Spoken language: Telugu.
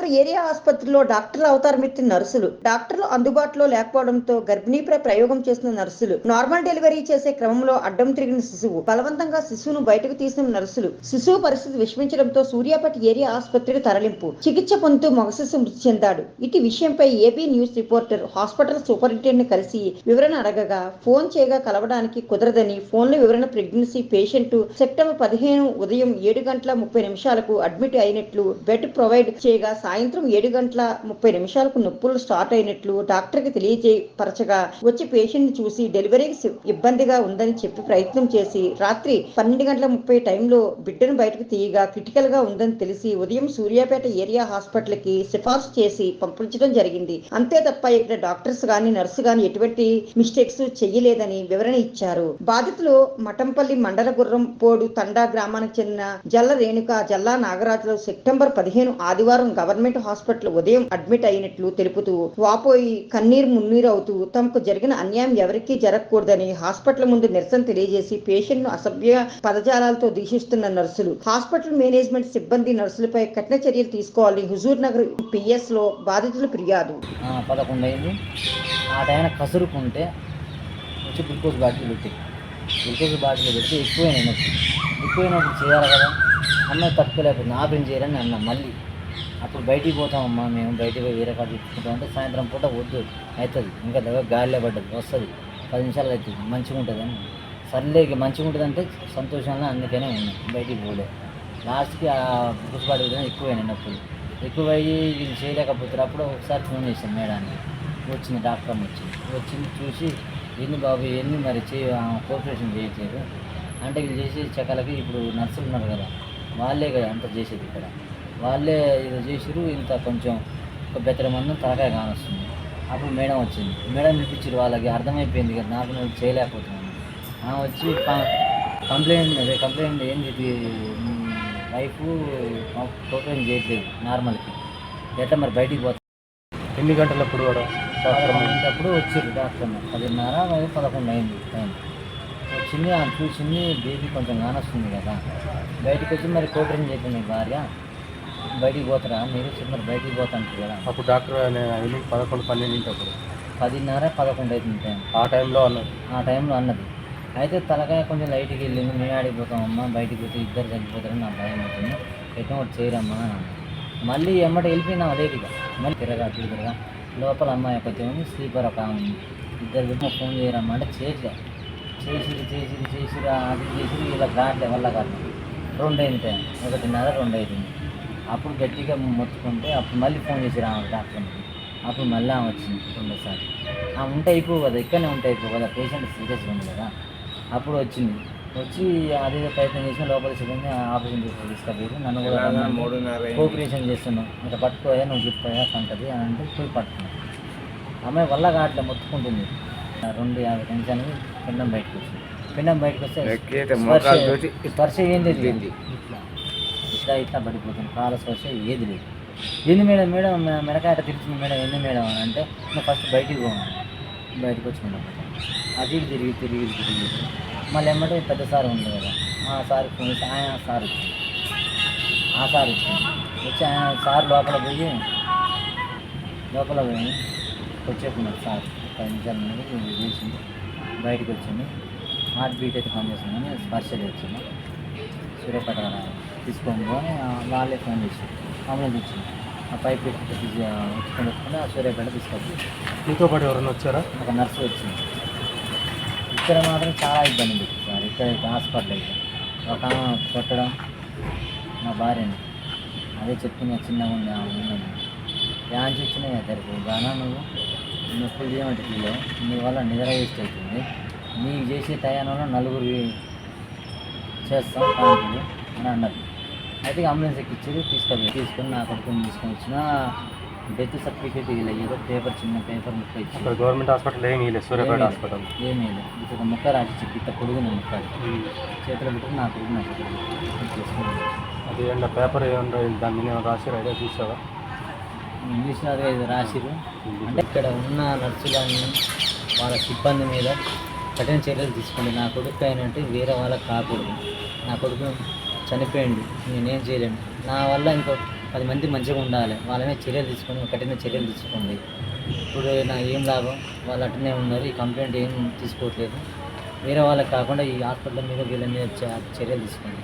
సూర్యాపేట ఏరియా ఆసుపత్రిలో డాక్టర్ల అవతారమెత్తిన నర్సులు. డాక్టర్లు అందుబాటులో లేకపోవడంతో గర్భిణీపై ప్రయోగం చేసిన నర్సులు. నార్మల్ డెలివరీ చేసే క్రమంలో అడ్డం తిరిగిన శిశువు. బలవంతంగా శిశువును బయటకు తీసిన నర్సులు. శిశువు పరిస్థితి విషమించడంతో సూర్యాపేట ఏరియా ఆసుపత్రికి తరలింపు. చికిత్స పొందుతూ మగ శిశువు మృతి చెందాడు. ఇటు విషయంపై AB news reporter hospital superintendent కలిసి వివరణ అడగగా ఫోన్ చేయగా కలవడానికి కుదరదని, ఫోన్లో వివరణ ప్రెగ్నెన్సీ పేషెంట్ సెప్టెంబర్ 15 ఉదయం 7:30 అడ్మిట్ అయినట్లు, బెడ్ ప్రొవైడ్ చేయగా సాయంత్రం 7:30 నొప్పులు స్టార్ట్ అయినట్లు డాక్టర్కి తెలియజేయపరచగా వచ్చి పేషెంట్ ని చూసి డెలివరీకి ఇబ్బందిగా ఉందని చెప్పి ప్రయత్నం చేసి రాత్రి 12:30 టైంలో బిడ్డను బయటకు తీయగా క్రిటికల్ గా ఉందని తెలిసి ఉదయం సూర్యాపేట ఏరియా హాస్పిటల్ కి సిఫార్సు చేసి పంపించడం జరిగింది. అంతే తప్ప ఇక్కడ డాక్టర్స్ గాని నర్సు గాని ఎటువంటి మిస్టేక్స్ చెయ్యలేదని వివరణ ఇచ్చారు. బాధితులు మఠంపల్లి మండల గుర్రంపోడు తండా గ్రామానికి చెందిన జల్ల రేణుక, జల్లా నాగరాజులు సెప్టెంబర్ 15 ఆదివారం గవర్నమెంట్ హాస్పిటల్ ఉదయం అడ్మిట్ అయినట్లు తెలుపుతూ వాపోయి కన్నీరు మున్నీరు అవుతూ తమకు జరిగిన అన్యాయం ఎవరికీ జరగకూడదని హాస్పిటల్ ముందు నిరసన తెలియజేసి పేషెంట్ ను అసభ్య పదజాలాలతో దూషిస్తున్న నర్సులు. హాస్పిటల్ మేనేజ్మెంట్ సిబ్బంది నర్సులపై కఠిన చర్యలు తీసుకోవాలని హుజూర్ నగర్ పిఎస్ లో బాధితులు ఫిర్యాదు. 11 అయింది. ఆ టైం కసురుకుంటే వచ్చి గ్లూకోజ్ బాటిల్ పెట్టి ఎక్కువైనప్పుడు చేయాలి కదా అమ్మాయి తట్టుకోలేకపోతుంది. ఆపరేషన్ చేయాలని అన్నా. మళ్ళీ అప్పుడు బయటికి పోతామమ్మా, మేము బయటికి పోయి వేరే కాదు ఇచ్చుకుంటాం అంటే సాయంత్రం పూట వద్దు అవుతుంది, ఇంకా దగ్గర గాలిలో పడ్డది వస్తుంది, 10 నిమిషాలు అవుతుంది, మంచిగా ఉంటుంది అని. సర్లే ఇక మంచిగా ఉంటుంది అంటే సంతోషంగా అందుకనే ఉన్నాం, బయటికి పోలే. లాస్ట్కి ఆ గ్లూకోజ్ బాటిల్ ఎక్కువైనాయి నొప్పులు. ఎక్కువయ్యి వీళ్ళు చేయలేకపోతారు. అప్పుడు ఒకసారి ఫోన్ చేశాను మేడానికి. వచ్చింది డాక్టర్ వచ్చింది చూసి ఎన్ని బాబు ఎన్ని మరి కోఆపరేషన్ చేయట్లేదు అంటే వీళ్ళు చేసే చెక్కలకి ఇప్పుడు నర్సులు ఉన్నారు కదా వాళ్ళే కదా అంత చేసేది. ఇక్కడ వాళ్ళే ఇది చేసిరు. ఇంత కొంచెం ఒక బెత్తర మంది తలకాయ కానొస్తుంది. అప్పుడు మేడం వచ్చింది. మేడం పిలిపించారు. వాళ్ళకి అర్థమైపోయింది కదా నాకు నేను చేయలేకపోతున్నాను. వచ్చి కంప్లైంట్ ఏంటి వైఫ్ కోఆపరేషన్ చేయట్లేదు నార్మల్కి, ఎట్లా మరి బయటికి పోతాం. ఎన్ని గంటలప్పుడు అప్పుడు వచ్చారు డాక్టర్. 10:30 11 అయింది టైం. వచ్చింది చూసింది, బేబీ కొంచెం కానొస్తుంది కదా, బయటకు వచ్చి మరి కోఆపరేషన్ చేసింది భార్య. బయటికి పోతారా మీరు మరి బయటికి పోతాంటారు కదా. అప్పుడు డాక్టర్ 11, 12 అప్పుడు 10:30, 11 అవుతుంది టైం. ఆ టైంలో అన్నది. అయితే తలకాయ కొంచెం లైట్కి వెళ్ళింది. మేము ఆడిపోతామమ్మా, బయటికి పోతే ఇద్దరు చనిపోతారని నా భయం అవుతుంది, ఎట్లా ఒకటి చేయరమ్మా. మళ్ళీ ఎమ్మట వెళ్ళిపోయినా అదేదిగా మళ్ళీ తిరగా లోపల అమ్మాయి ఒకటి ఉంది, స్లీపర్ ఒక ఉంది. ఇద్దరు పెట్టి ఫోన్ చేయరమ్మా అంటే చేసిరు అది చేసిరు. ఇలా కాట్లే వల్ల కాదు. 2 అయింది టైం, 1:30, 2 అవుతుంది. అప్పుడు గట్టిగా మొత్తుకుంటే అప్పుడు మళ్ళీ ఫోన్ చేసిరు ఆమె డాక్టర్కి. అప్పుడు మళ్ళీ ఆమె వచ్చింది 2సారి. ఉంటే అయిపో కదా, ఇక్కడనే ఉంటే అయిపో కదా, పేషెంట్ సీరియస్గా ఉంది కదా. అప్పుడు వచ్చి అదే ప్రయత్నం చేసిన లోపల సిబ్బంది ఆపరేషన్ తీసుకపోయి నన్ను కూడా కోఆపరేషన్ చేస్తున్నావు, ఇంకా పట్టుకోయా నువ్వు చెప్పాయా కంటది అని అంటే పోయి పట్టుకున్నాను. అమ్మాయి వల్ల కాట్లే మొత్తుకుంటుంది. 2:50 నిమిషానికి పిండం బయటకు వస్తే స్పర్శ ఏంది ఇట్లా పడిపోతుంది, కాల స్పర్శ ఏది లేదు. ఏంది మేడం మెడకాయ తిరిగింది మేడం, ఏంది మేడం అని అంటే నువ్వు ఫస్ట్ బయటికి పోవాలి. బయటకు వచ్చుకున్నాం. అది తిరిగి మళ్ళీ ఎమ్మటే పెద్ద సార్ ఉంది కదా, ఆ సార్ ఫోన్ చేసి ఆయన సార్ వచ్చింది. వచ్చి ఆయన సార్ లోపల పోయి వచ్చేకున్నాడు సార్. 10 నిమిషాలు చేసింది, బయటకు వచ్చింది. హార్ట్ బీట్ అయితే పనిచేస్తుందని స్పర్శ వచ్చింది. సూర్యాపేట తీసుకొని పోని వాళ్ళే ఫోన్ చేసి అంబులెన్స్ వచ్చింది. ఆ పైప్ వచ్చుకొని ఆ సూర్యాపేట తీసుకొచ్చి. మీతో పాటు ఎవరైనా వచ్చారా? ఒక నర్సు వచ్చింది. ఇక్కడ మాత్రం చాలా ఇబ్బంది ఉంది సార్. ఇక్కడ హాస్పిటల్ అయితే ఒక కొట్టడం మా భార్యని అదే చెప్తున్నా, చిన్నగా ఉంది ఉన్నది యాంచి వచ్చినాయి ఇద్దరికి. గానా నువ్వు నొప్పులు చేయమంటే తీయో, నీ వల్ల నిద్ర వేస్ట్ అవుతుంది, నీకు చేసే టయానంలో 4 చేస్తాం కాంతులు అని అన్నది. అయితే అంబులెన్స్ ఎక్కించి తీసుకొని నా కొడుకుని తీసుకొని వచ్చిన డెత్ సర్టిఫికేట్ ఇలా ఏదో పేపర్, చిన్న పేపర్ ముక్క ఇచ్చి. గవర్నమెంట్ హాస్పిటల్ ఏమీ లేదు, సూర్యాపేట హాస్పిటల్ ఏమీ లేదు. ఇది ఒక ముక్క రాసి చెప్పి ఇంత పొడుగున ముక్క చేతిలో పెట్టుకుని నా కొడుకు చేసుకుని. అది ఏమన్నా పేపర్ ఏమన్నా దాని మీద రాసిరు, ఐడియా చూసావా? ఇంగ్లీష్లో అదే రాసిరు. అంటే ఇక్కడ ఉన్న నర్సులని వాళ్ళ సిబ్బంది మీద కఠిన చర్యలు తీసుకోండి. నా కొడుకు అయినంటే వేరే వాళ్ళకి కాకూడదు. నా కొడుకు చనిపోయింది, నేనేం చేయలేను, నా వల్ల ఇంకో 10 మంది మంచిగా ఉండాలి, వాళ్ళ మీద చర్యలు తీసుకొని కఠిన చర్యలు తీసుకోండి. ఇప్పుడు నా ఏం లాభం, వాళ్ళు అట్టనే ఉన్నారు, ఈ కంప్లైంట్ ఏం తీసుకోవట్లేదు. వేరే వాళ్ళకి కాకుండా ఈ హాస్పిటల్ మీద వీళ్ళ మీద చర్యలు తీసుకోండి.